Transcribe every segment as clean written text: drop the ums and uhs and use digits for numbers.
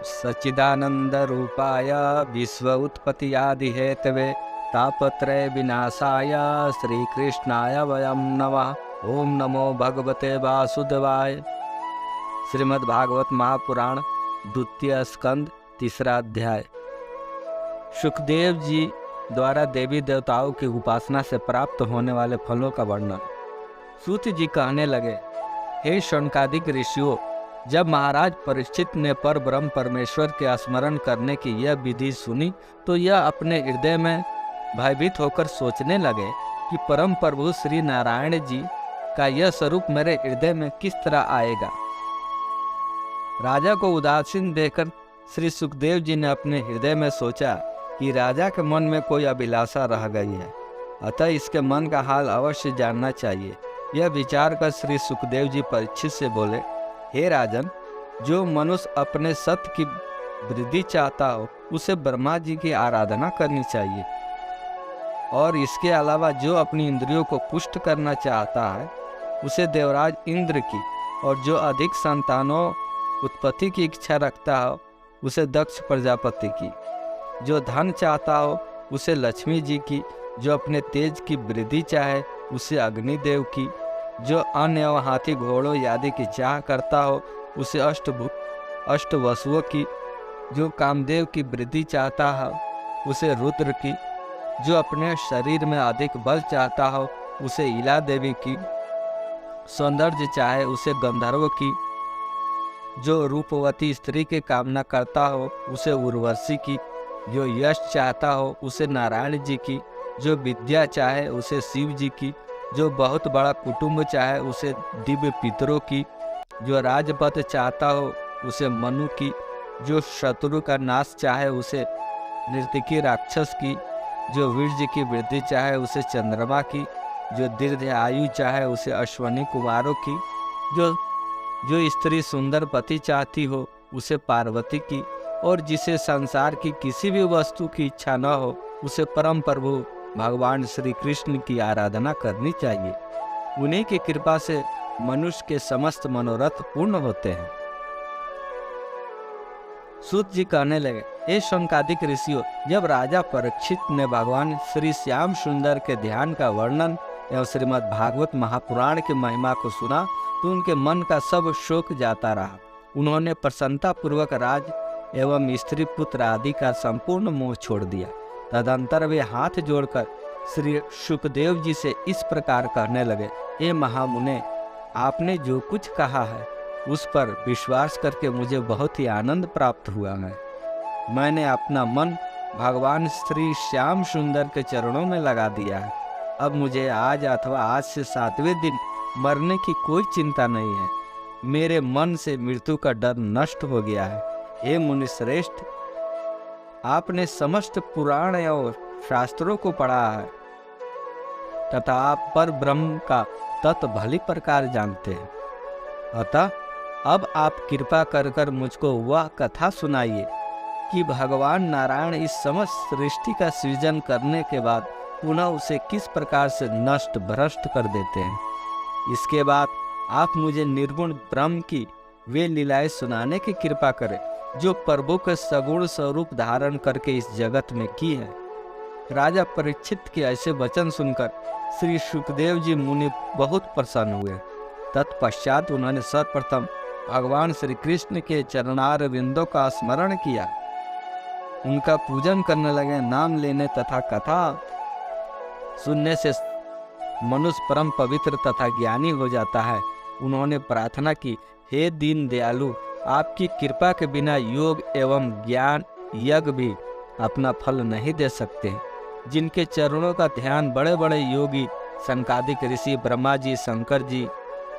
सच्चिदानंदरूपाय विश्व उत्पत्ति आदि हेतवे तापत्रय विनाशाय श्रीकृष्णाय वयं नमः। ओम नमो भगवते वासुदेवाय। श्रीमद्भागवत महापुराण द्वितीय स्कंद तीसरा अध्याय। सुखदेव जी द्वारा देवी देवताओं की उपासना से प्राप्त होने वाले फलों का वर्णन। सूत जी कहने लगे, हे शौनकादिक ऋषियों, जब महाराज परीक्षित ने पर ब्रह्म परमेश्वर के स्मरण करने की यह विधि सुनी तो यह अपने हृदय में भयभीत होकर सोचने लगे कि परम प्रभु श्री नारायण जी का यह स्वरूप मेरे हृदय में किस तरह आएगा। राजा को उदासीन देखकर श्री सुखदेव जी ने अपने हृदय में सोचा कि राजा के मन में कोई अभिलाषा रह गई है, अतः इसके मन का हाल अवश्य जानना चाहिए। यह विचार कर श्री सुखदेव जी परीक्षित से बोले, हे राजन, जो मनुष्य अपने सत्य की वृद्धि चाहता हो उसे ब्रह्मा जी की आराधना करनी चाहिए, और इसके अलावा जो अपनी इंद्रियों को पुष्ट करना चाहता है उसे देवराज इंद्र की, और जो अधिक संतानों उत्पत्ति की इच्छा रखता हो उसे दक्ष प्रजापति की, जो धन चाहता हो उसे लक्ष्मी जी की, जो अपने तेज की वृद्धि चाहे उसे अग्निदेव की, जो अन्य एवं हाथी घोड़ों आदि की चाह करता हो उसे अष्ट वसुओं की, जो कामदेव की वृद्धि चाहता हो उसे रुद्र की, जो अपने शरीर में अधिक बल चाहता हो उसे इला देवी की, सौंदर्य चाहे उसे गंधर्व की, जो रूपवती स्त्री की कामना करता हो उसे उर्वशी की, जो यश चाहता हो उसे नारायण जी की, जो विद्या चाहे उसे शिव जी की, जो बहुत बड़ा कुटुंब चाहे उसे दिव्य पितरों की, जो राजपद चाहता हो उसे मनु की, जो शत्रु का नाश चाहे उसे नर्तकी राक्षस की, जो वीर्य की वृद्धि चाहे उसे चंद्रमा की, जो दीर्घ आयु चाहे उसे अश्वनी कुमारों की, जो स्त्री सुंदर पति चाहती हो उसे पार्वती की, और जिसे संसार की किसी भी वस्तु की इच्छा न हो उसे परम प्रभु भगवान श्री कृष्ण की आराधना करनी चाहिए। उन्हीं की कृपा से मनुष्य के समस्त मनोरथ पूर्ण होते हैं। सूत जी कहने लगे, हे शौनकादिक ऋषियों, जब राजा परीक्षित ने भगवान श्री श्याम सुंदर के ध्यान का वर्णन एवं श्रीमद् भागवत महापुराण की महिमा को सुना तो उनके मन का सब शोक जाता रहा। उन्होंने प्रसन्नता पूर्वक राज एवं स्त्री पुत्र आदि का संपूर्ण मोह छोड़ दिया। तदंतर वे हाथ जोड़कर श्री सुखदेव जी से इस प्रकार कहने लगे, हे महामुने, आपने जो कुछ कहा है उस पर विश्वास करके मुझे बहुत ही आनंद प्राप्त हुआ है। मैंने अपना मन भगवान श्री श्याम सुंदर के चरणों में लगा दिया है। अब मुझे आज अथवा आज से 7वें दिन मरने की कोई चिंता नहीं है। मेरे मन से मृत्यु का डर नष्ट हो गया है। हे मुनिश्रेष्ठ, आपने समस्त पुराण एवं शास्त्रों को पढ़ा है तथा आप पर ब्रह्म का तत्व भली प्रकार जानते हैं। अतः अब आप कृपा कर कर मुझको वह कथा सुनाइए कि भगवान नारायण इस समस्त सृष्टि का सृजन करने के बाद पुनः उसे किस प्रकार से नष्ट भ्रष्ट कर देते हैं। इसके बाद आप मुझे निर्गुण ब्रह्म की वे लीलाएं सुनाने की कृपा करें जो प्रभु के सगुण स्वरूप धारण करके इस जगत में की है। राजा परीक्षित के ऐसे वचन सुनकर श्री सुखदेव जी मुनि बहुत प्रसन्न हुए। तत्पश्चात उन्होंने सर्वप्रथम भगवान श्री कृष्ण के चरणार बिंदों का स्मरण किया, उनका पूजन करने लगे। नाम लेने तथा कथा सुनने से मनुष्य परम पवित्र तथा ज्ञानी हो जाता है। उन्होंने प्रार्थना की, हे दीन दयालु, आपकी कृपा के बिना योग एवं ज्ञान यज्ञ भी अपना फल नहीं दे सकते। जिनके चरणों का ध्यान बड़े बड़े योगी शौनकादिक ऋषि ब्रह्मा जी, शंकर जी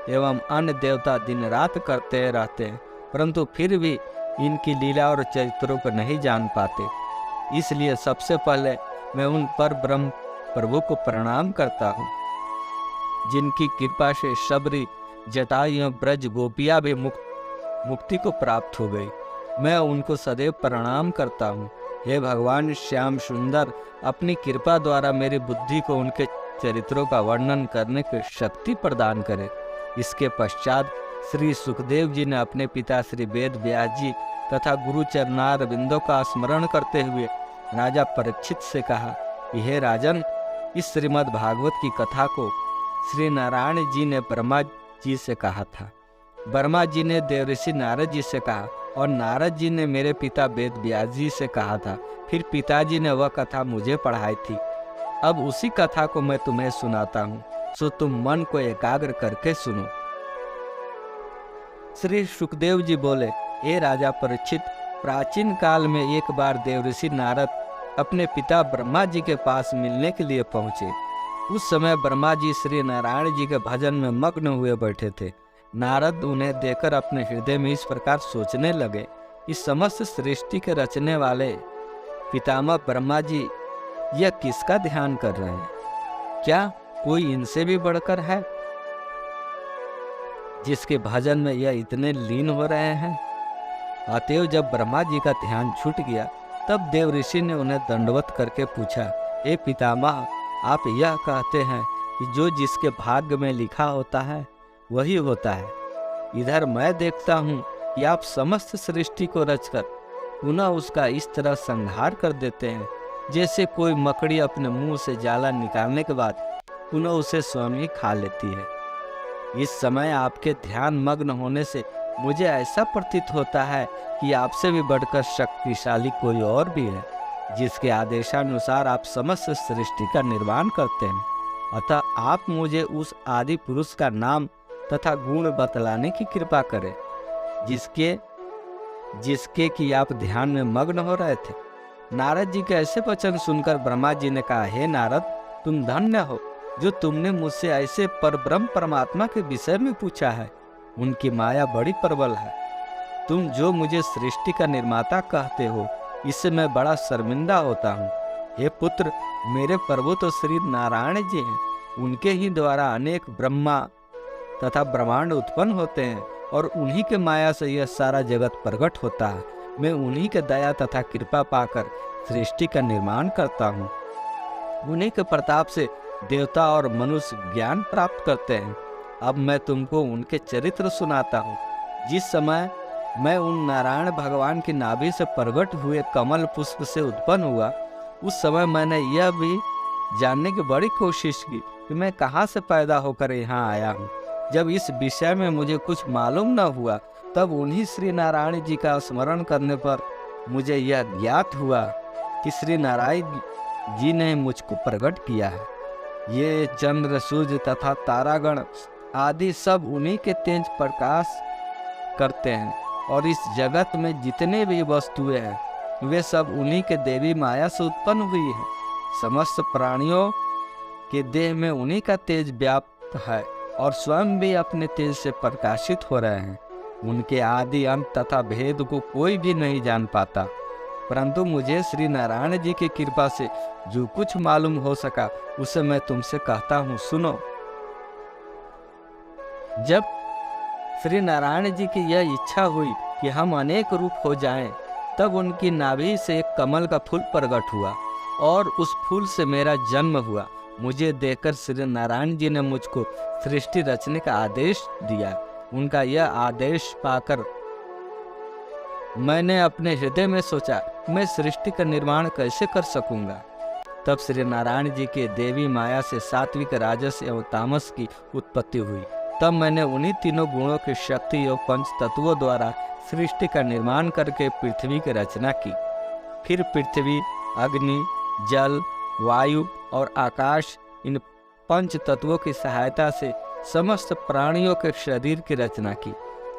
एवं अन्य देवता दिन रात करते रहते हैं, परंतु फिर भी इनकी लीला और चरित्रों को नहीं जान पाते। इसलिए सबसे पहले मैं उन पर ब्रह्म प्रभु को प्रणाम करता हूँ, जिनकी कृपा से शबरी, जटायु, ब्रज गोपियाँ भी मुक्ति को प्राप्त हो गई। मैं उनको सदैव प्रणाम करता हूँ। हे भगवान श्याम सुंदर, अपनी कृपा द्वारा मेरी बुद्धि को उनके चरित्रों का वर्णन करने की शक्ति प्रदान करें। इसके पश्चात श्री सुखदेव जी ने अपने पिता श्री वेद व्यास जी तथा गुरु चरणारविंदों का स्मरण करते हुए राजा परीक्षित से कहा कि हे राजन, इस श्रीमद् भागवत की कथा को श्री नारायण जी ने ब्रह्मा जी से कहा था, ब्रह्मा जी ने देवऋषि नारद जी से कहा और नारद जी ने मेरे पिता वेद व्यास जी से कहा था। फिर पिताजी ने वह कथा मुझे पढ़ाई थी। अब उसी कथा को मैं तुम्हें सुनाता हूँ, सो तुम मन को एकाग्र करके सुनो। श्री सुखदेव जी बोले, हे राजा परीक्षित, प्राचीन काल में एक बार देवऋषि नारद अपने पिता ब्रह्मा जी के पास मिलने के लिए पहुँचे। उस समय ब्रह्मा जी श्री नारायण जी के भजन में मग्न हुए बैठे थे। नारद उन्हें देखकर अपने हृदय में इस प्रकार सोचने लगे कि समस्त सृष्टि के रचने वाले पितामह ब्रह्मा जी यह किसका ध्यान कर रहे हैं? क्या कोई इनसे भी बढ़कर है जिसके भजन में यह इतने लीन हो रहे हैं? अतएव जब ब्रह्मा जी का ध्यान छूट गया, तब देव ऋषि ने उन्हें दंडवत करके पूछा, हे पितामह, आप यह कहते हैं कि जो जिसके भाग्य में लिखा होता है वही होता है। इधर मैं देखता हूँ कि आप समस्त सृष्टि को रचकर पुनः उसका इस तरह संहार कर देते हैं जैसे कोई मकड़ी अपने मुंह से जाला निकालने के बाद पुनः उसे स्वयं ही खा लेती है। इस समय आपके ध्यान मग्न होने से मुझे ऐसा प्रतीत होता है कि आपसे भी बढ़कर शक्तिशाली कोई और भी है, जिसके आदेशानुसार आप समस्त सृष्टि का निर्माण करते हैं। अतः आप मुझे उस आदि पुरुष का नाम तथा गुण बतलाने की कृपा करें, जिसके कि आप ध्यान में मग्न हो रहे थे। नारद जी के ऐसे वचन सुनकर ब्रह्मा जी ने कहा, हे नारद, तुम धन्य हो जो तुमने मुझसे ऐसे परब्रह्म परमात्मा के विषय में पूछा है। उनकी माया बड़ी प्रबल है। तुम जो मुझे सृष्टि का निर्माता कहते हो, इससे मैं बड़ा शर्मिंदा होता हूँ। हे पुत्र, मेरे प्रभु तो श्री नारायण जी हैं। उनके ही द्वारा अनेक ब्रह्मा तथा ब्रह्मांड उत्पन्न होते हैं और उन्हीं के माया से यह सारा जगत प्रकट होता है। मैं उन्हीं के दया तथा कृपा पाकर सृष्टि का निर्माण करता हूँ। उन्हीं के प्रताप से देवता और मनुष्य ज्ञान प्राप्त करते हैं। अब मैं तुमको उनके चरित्र सुनाता हूँ। जिस समय मैं उन नारायण भगवान की नाभि से प्रकट हुए कमल पुष्प से उत्पन्न हुआ, उस समय मैंने यह भी जानने की बड़ी कोशिश की कि मैं कहाँ से पैदा होकर यहाँ आया हूँ। जब इस विषय में मुझे कुछ मालूम न हुआ, तब उन्हीं श्री नारायण जी का स्मरण करने पर मुझे यह ज्ञात हुआ कि श्री नारायण जी ने मुझको प्रकट किया है। ये चंद्र, सूर्य तथा तारागण आदि सब उन्हीं के तेज प्रकाश करते हैं और इस जगत में जितने भी वस्तुएं हैं वे सब उन्हीं के देवी माया से उत्पन्न हुई हैं। समस्त प्राणियों के देह में उन्हीं का तेज व्याप्त है और स्वयं भी अपने तेज से प्रकाशित हो रहे हैं। उनके आदि अंत तथा भेद को कोई भी नहीं जान पाता, परंतु मुझे श्री नारायण जी की कृपा से जो कुछ मालूम हो सका उसे मैं तुमसे कहता हूँ, सुनो। जब श्री नारायण जी की यह इच्छा हुई कि हम अनेक रूप हो जाएं, तब उनकी नाभि से एक कमल का फूल प्रकट हुआ और उस फूल से मेरा जन्म हुआ। मुझे देखकर श्री नारायण जी ने मुझको सृष्टि रचने का आदेश दिया। उनका यह आदेश पाकर मैंने अपने हृदय में सोचा, मैं सृष्टि का निर्माण कैसे कर सकूंगा। तब श्री नारायण जी के देवी माया से सात्विक, राजस एवं तामस की उत्पत्ति हुई। तब मैंने उन्हीं तीनों गुणों की शक्ति एवं पंच तत्वों द्वारा सृष्टि का निर्माण करके पृथ्वी की रचना की। फिर पृथ्वी, अग्नि, जल, वायु और आकाश, इन पंच तत्वों की सहायता से समस्त प्राणियों के शरीर की रचना की।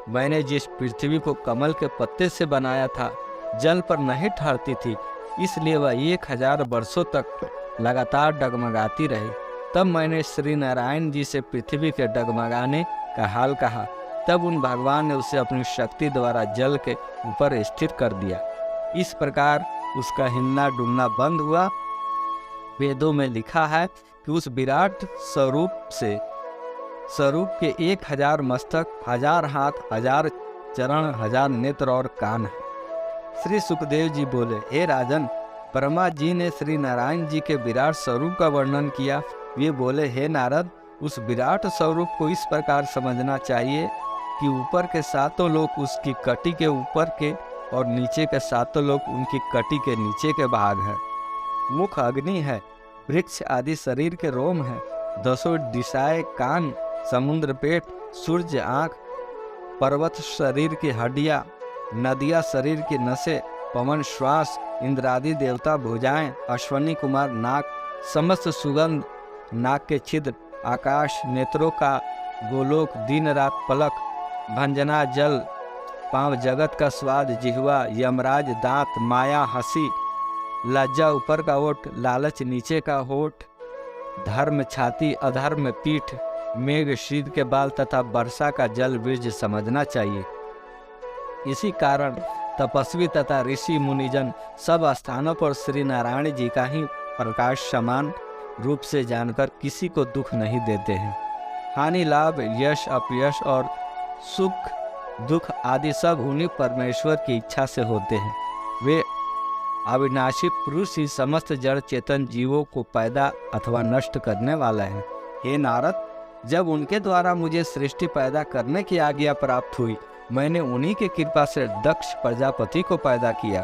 मैंने जिस पृथ्वी को कमल के पत्ते से बनाया था, जल पर नहीं ठहरती थी, इसलिए वह 1000 वर्षों तक लगातार डगमगाती रही। तब मैंने श्री नारायण जी से पृथ्वी के डगमगाने का हाल कहा। तब उन भगवान ने उसे अपनी शक्ति द्वारा जल के ऊपर स्थिर कर दिया। इस प्रकार उसका हिलना डुलना बंद हुआ। वेदों में लिखा है कि उस विराट स्वरूप के 1000 मस्तक, 1000 हाथ, 1000 चरण, 1000 नेत्र और कान है। श्री सुखदेव जी बोले, हे राजन, ब्रह्मा जी ने श्री नारायण जी के विराट स्वरूप का वर्णन किया। वे बोले, हे नारद, उस विराट स्वरूप को इस प्रकार समझना चाहिए कि ऊपर के सातों लोग उसकी कटी के ऊपर के और नीचे के सातों लोग उनकी कटी के नीचे के भाग हैं। मुख अग्नि है, वृक्ष आदि शरीर के रोम है, दसों दिशाएं कान, समुद्र पेट, सूर्य आँख, पर्वत शरीर की हड्डियाँ, नदियाँ शरीर की नसें, पवन श्वास, इंद्रादि देवता भुजाएं, अश्वनी कुमार नाक, समस्त सुगंध नाक के छिद्र, आकाश नेत्रों का गोलोक, दिन रात पलक, भंजना जल, पांव जगत का स्वाद, जिह्वा, यमराज दांत, माया हंसी, लज्जा ऊपर का ओठ, लालच नीचे का होठ, धर्म छाती, अधर्म पीठ, मेघ शीत के बाल तथा वर्षा का जल बीज समझना चाहिए। इसी कारण तपस्वी तथा ऋषि मुनिजन सब स्थानों पर श्री नारायण जी का ही प्रकाश समान रूप से जानकर किसी को दुख नहीं देते हैं। हानि लाभ, यश अपयश और सुख दुख आदि सब उन्हीं परमेश्वर की इच्छा से होते हैं। वे अविनाशी पुरुष ही समस्त जड़ चेतन जीवों को पैदा अथवा नष्ट करने वाला है। हे नारद, जब उनके द्वारा मुझे सृष्टि पैदा करने की आज्ञा प्राप्त हुई, मैंने उन्हीं की कृपा से दक्ष प्रजापति को पैदा किया।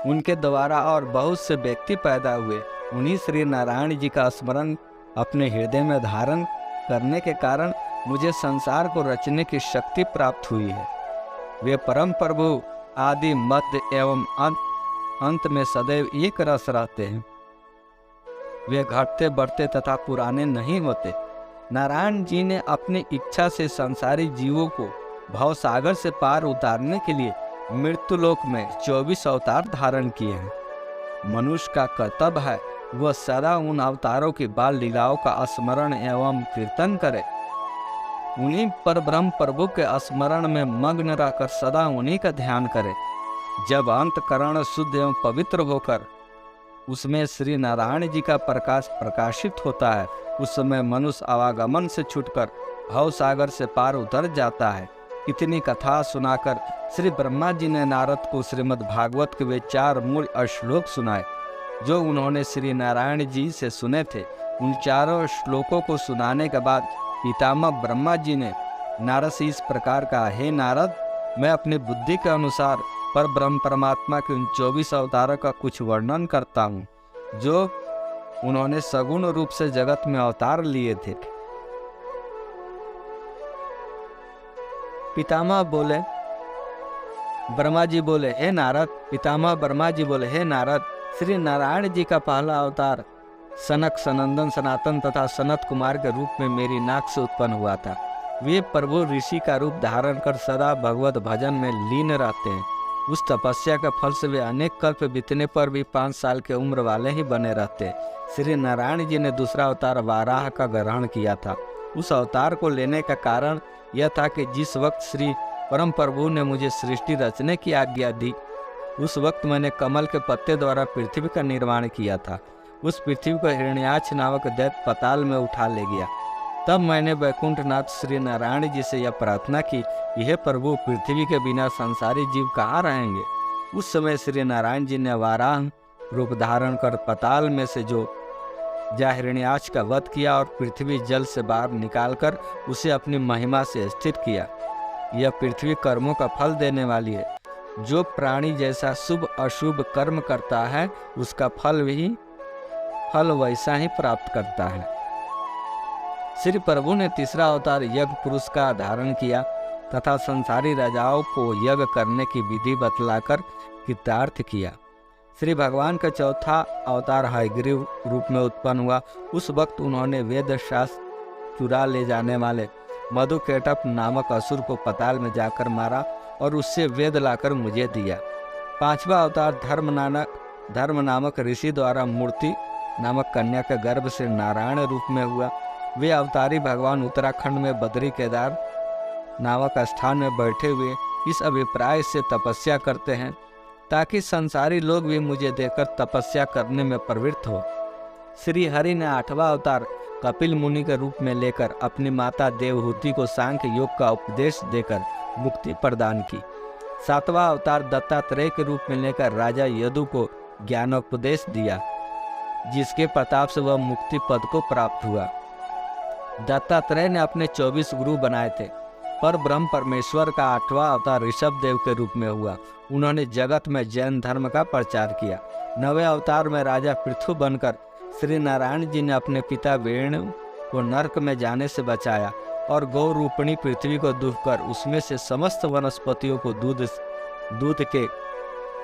उनके द्वारा और बहुत से व्यक्ति पैदा हुए। उन्हीं श्री नारायण जी का स्मरण अपने हृदय में धारण करने के कारण मुझे संसार को रचने की शक्ति प्राप्त हुई है। वे परम प्रभु आदि मध्य एवं अंत में सदैव एक रस रहते हैं। वे घटते बढ़ते तथा पुराने नहीं होते। नारायण जी ने अपनी इच्छा से संसारी जीवों को भव सागर से पार उतारने के लिए मृत्युलोक में 24 अवतार धारण किए हैं। मनुष्य का कर्तव्य है वह सदा उन अवतारों की बाल लीलाओं का स्मरण एवं कीर्तन करे। उन्हीं पर ब्रह्म प्रभु के स्मरण में मग्न रहकर सदा उन्हीं का ध्यान करे। जब अंतकरण शुद्ध एवं पवित्र होकर उसमें श्री नारायण जी का प्रकाश प्रकाशित होता है, उस समय मनुष्य आवागमन से छूटकर भव सागर से पार उतर जाता है। इतनी कथा सुनाकर श्री ब्रह्मा जी ने नारद को श्रीमद् भागवत के वे 4 मूल श्लोक सुनाए जो उन्होंने श्री नारायण जी से सुने थे। उन चारों श्लोकों को सुनाने के बाद पितामह ब्रह्मा जी ने नारद से इस प्रकार कहा, हे नारद, मैं अपनी बुद्धि के अनुसार पर ब्रह्म परमात्मा के उन 24 अवतारों का कुछ वर्णन करता हूँ जो उन्होंने सगुण रूप से जगत में अवतार लिए थे। पितामह बोले, ब्रह्मा जी बोले, हे नारद। पितामह ब्रह्मा जी बोले, हे नारद, श्री नारायण जी का पहला अवतार सनक, सनंदन, सनातन तथा सनत कुमार के रूप में मेरी नाक से उत्पन्न हुआ था। वे प्रभु ऋषि का रूप धारण कर सदा भगवत भजन में लीन रहते हैं। उस तपस्या के फल से वे अनेक कल्प बीतने पर भी 5 साल के उम्र वाले ही बने रहते। श्री नारायण जी ने दूसरा अवतार वाराह का ग्रहण किया था। उस अवतार को लेने का कारण यह था कि जिस वक्त श्री परम प्रभु ने मुझे सृष्टि रचने की आज्ञा दी, उस वक्त मैंने कमल के पत्ते द्वारा पृथ्वी का निर्माण किया था। उस पृथ्वी को हिरण्याक्ष नामक दैत्य पाताल में उठा ले गया। तब मैंने वैकुंठनाथ श्री नारायण जी से यह प्रार्थना की, यह प्रभु, पृथ्वी के बिना संसारी जीव कहाँ रहेंगे। उस समय श्री नारायण जी ने वाराह रूप धारण कर पाताल में से जो हिरण्याक्ष का वध किया और पृथ्वी जल से बाहर निकालकर उसे अपनी महिमा से स्थिर किया। यह पृथ्वी कर्मों का फल देने वाली है। जो प्राणी जैसा शुभ अशुभ कर्म करता है उसका फल वैसा ही प्राप्त करता है। श्री प्रभु ने तीसरा अवतार यज्ञ पुरुष का धारण किया तथा संसारी राजाओं को यज्ञ करने की विधि बतलाकर कृतार्थ किया। श्री भगवान का चौथा अवतार हयग्रीव रूप में उत्पन्न हुआ। उस वक्त उन्होंने वेद शास्त्र चुरा ले जाने वाले मधुकेटप नामक असुर को पाताल में जाकर मारा और उससे वेद लाकर मुझे दिया। 5वां अवतार धर्म नामक ऋषि द्वारा मूर्ति नामक कन्या के गर्भ से नारायण रूप में हुआ। वे अवतारी भगवान उत्तराखंड में बद्री केदार नामक स्थान में बैठे हुए इस अभिप्राय से तपस्या करते हैं ताकि संसारी लोग भी मुझे देखकर तपस्या करने में प्रवृत्त हो। श्री हरि ने 8वां अवतार कपिल मुनि के रूप में लेकर अपनी माता देवहूति को सांख्य योग का उपदेश देकर मुक्ति प्रदान की। 7वां अवतार दत्तात्रेय के रूप में लेकर राजा यदु को ज्ञानोपदेश दिया, जिसके प्रताप से वह मुक्ति पद को प्राप्त हुआ। दत्तात्रेय ने अपने 24 गुरु बनाए थे। पर ब्रह्म परमेश्वर का 8वां अवतार ऋषभ देव के रूप में हुआ। उन्होंने जगत में जैन धर्म का प्रचार किया। 9वें अवतार में राजा पृथु बनकर श्री नारायण जी ने अपने पिता वेणु को नरक में जाने से बचाया और गौ रूपणी पृथ्वी को दुहकर उसमें से समस्त वनस्पतियों को दूध के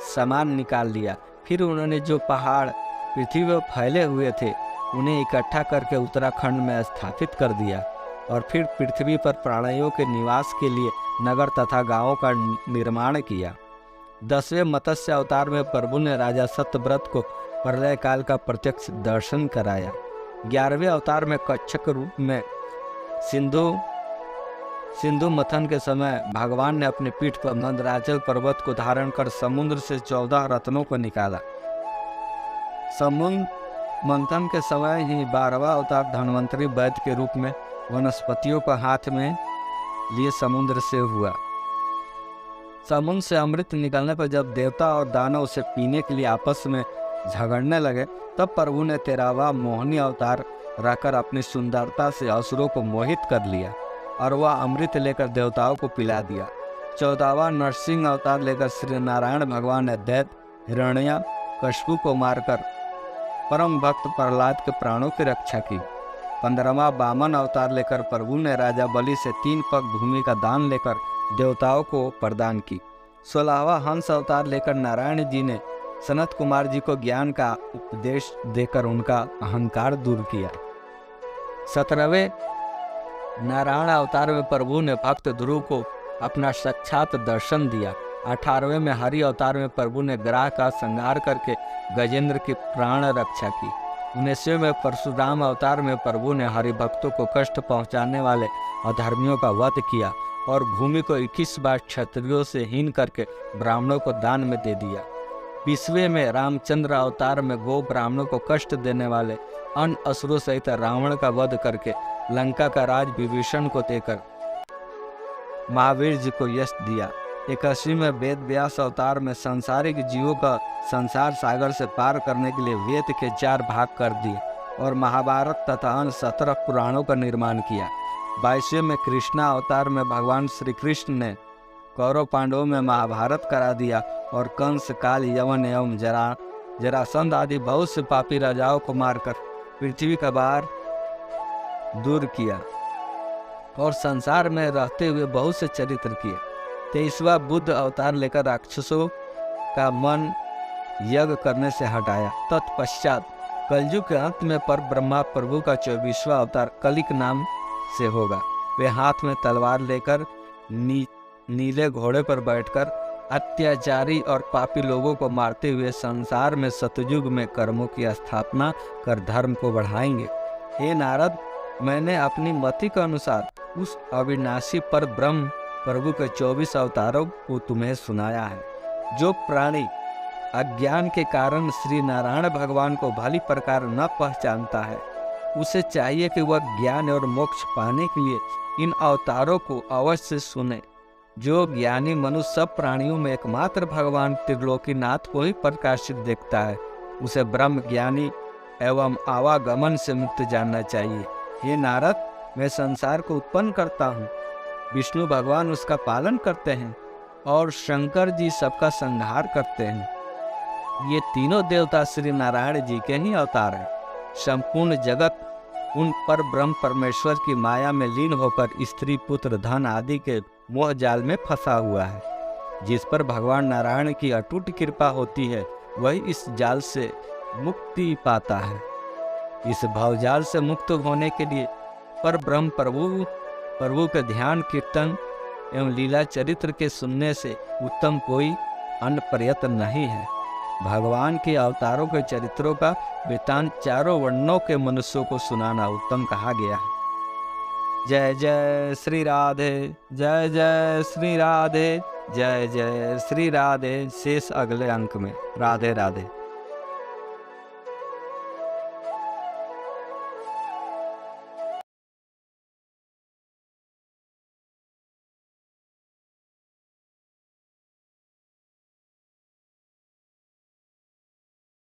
समान निकाल लिया। फिर उन्होंने जो पहाड़ पृथ्वी पर फैले हुए थे उन्हें इकट्ठा करके उत्तराखंड में स्थापित कर दिया और फिर पृथ्वी पर प्राणियों के निवास के लिए नगर तथा गांवों का निर्माण किया। 10वें मत्स्य अवतार में प्रभु ने राजा सत्यव्रत को प्रलय काल का प्रत्यक्ष दर्शन कराया। 11वें अवतार में कच्छप रूप में सिंधु मंथन के समय भगवान ने अपने पीठ पर मंदराचल पर्वत को धारण कर समुद्र से 14 रत्नों को निकाला। समुद्र मंथन के समय ही 12वां अवतार धन्वंतरी वैद्य के रूप में वनस्पतियों को हाथ में लिए समुद्र से हुआ। समुद्र से अमृत निकलने पर जब देवता और दानव उसे पीने के लिए आपस में झगड़ने लगे तब प्रभु ने 13वां मोहिनी अवतार रखकर अपनी सुंदरता से असुरों को मोहित कर लिया और वह अमृत लेकर देवताओं को पिला दिया। 14वां नरसिंह अवतार लेकर श्री नारायण भगवान ने दैत्य हिरण्यकशिपु को मारकर परम भक्त प्रहलाद के प्राणों की रक्षा की। 15वां वामन अवतार लेकर प्रभु ने राजा बलि से 3 पग भूमि का दान लेकर देवताओं को प्रदान की। 16वां हंस अवतार लेकर नारायण जी ने सनत कुमार जी को ज्ञान का उपदेश देकर उनका अहंकार दूर किया। 17वें नारायण अवतार में प्रभु ने भक्त ध्रुव को अपना साक्षात दर्शन दिया। 18वें में हरि अवतार में प्रभु ने ग्राह का संहार करके गजेंद्र की प्राण रक्षा की। 19वें में परशुराम अवतार में प्रभु ने हरि भक्तों को कष्ट पहुंचाने वाले अधर्मियों का वध किया और भूमि को 21 बार क्षत्रियों से हीन करके ब्राह्मणों को दान में दे दिया। 20वें में रामचंद्र अवतार में गो ब्राह्मणों को कष्ट देने वाले अन्य असुरों सहित रावण का वध करके लंका का राज विभीषण को देकर महावीर जी को यश दिया। 81 में वेद व्यास अवतार में सांसारिक जीवों का संसार सागर से पार करने के लिए वेद के 4 भाग कर दिए और महाभारत तथा अन्य 17 पुराणों का निर्माण किया। 22वें में कृष्णा अवतार में भगवान श्री कृष्ण ने कौरव पांडवों में महाभारत करा दिया और कंस, काल, यवन एवं जरासंध आदि बहुत से पापी राजाओं को मारकर पृथ्वी का भार दूर किया और संसार में रहते हुए बहुत से चरित्र किए। 23वां बुद्ध अवतार लेकर राक्षसों का मन यज्ञ करने से हटाया। तत्पश्चात कलयुग के अंत में पर ब्रह्मा प्रभु का 24वां अवतार कलिक नाम से होगा। वे हाथ में तलवार लेकर नीले घोड़े पर बैठकर अत्याचारी और पापी लोगों को मारते हुए संसार में सतयुग में कर्मों की स्थापना कर धर्म को बढ़ाएंगे। हे नारद, मैंने अपनी मति के अनुसार उस अविनाशी पर ब्रह्म प्रभु के 24 अवतारों को तुम्हें सुनाया है। जो प्राणी अज्ञान के कारण श्री नारायण भगवान को भली प्रकार न पहचानता है उसे चाहिए कि वह ज्ञान और मोक्ष पाने के लिए इन अवतारों को अवश्य सुने। जो ज्ञानी मनुष्य सब प्राणियों में एकमात्र भगवान त्रिलोकीनाथ को ही प्रकाशित देखता है उसे ब्रह्म ज्ञानी एवं आवागमन से मुक्त जानना चाहिए। हे नारद, मैं संसार को उत्पन्न करता हूँ, विष्णु भगवान उसका पालन करते हैं और शंकर जी सबका संहार करते हैं। ये तीनों देवता श्री नारायण जी के ही अवतार हैं। संपूर्ण जगत उन पर ब्रह्म परमेश्वर की माया में लीन होकर स्त्री, पुत्र, धन आदि के मोह जाल में फंसा हुआ है। जिस पर भगवान नारायण की अटूट कृपा होती है वही इस जाल से मुक्ति पाता है। इस भावजाल से मुक्त होने के लिए पर ब्रह्म प्रभु के ध्यान, कीर्तन एवं लीला चरित्र के सुनने से उत्तम कोई अन्य प्रयत्न नहीं है। भगवान के अवतारों के चरित्रों का वृत्तांत चारों वर्णों के मनुष्यों को सुनाना उत्तम कहा गया है। जय जय श्री राधे, जय जय श्री राधे, जय जय श्री राधे। शेष अगले अंक में। राधे राधे।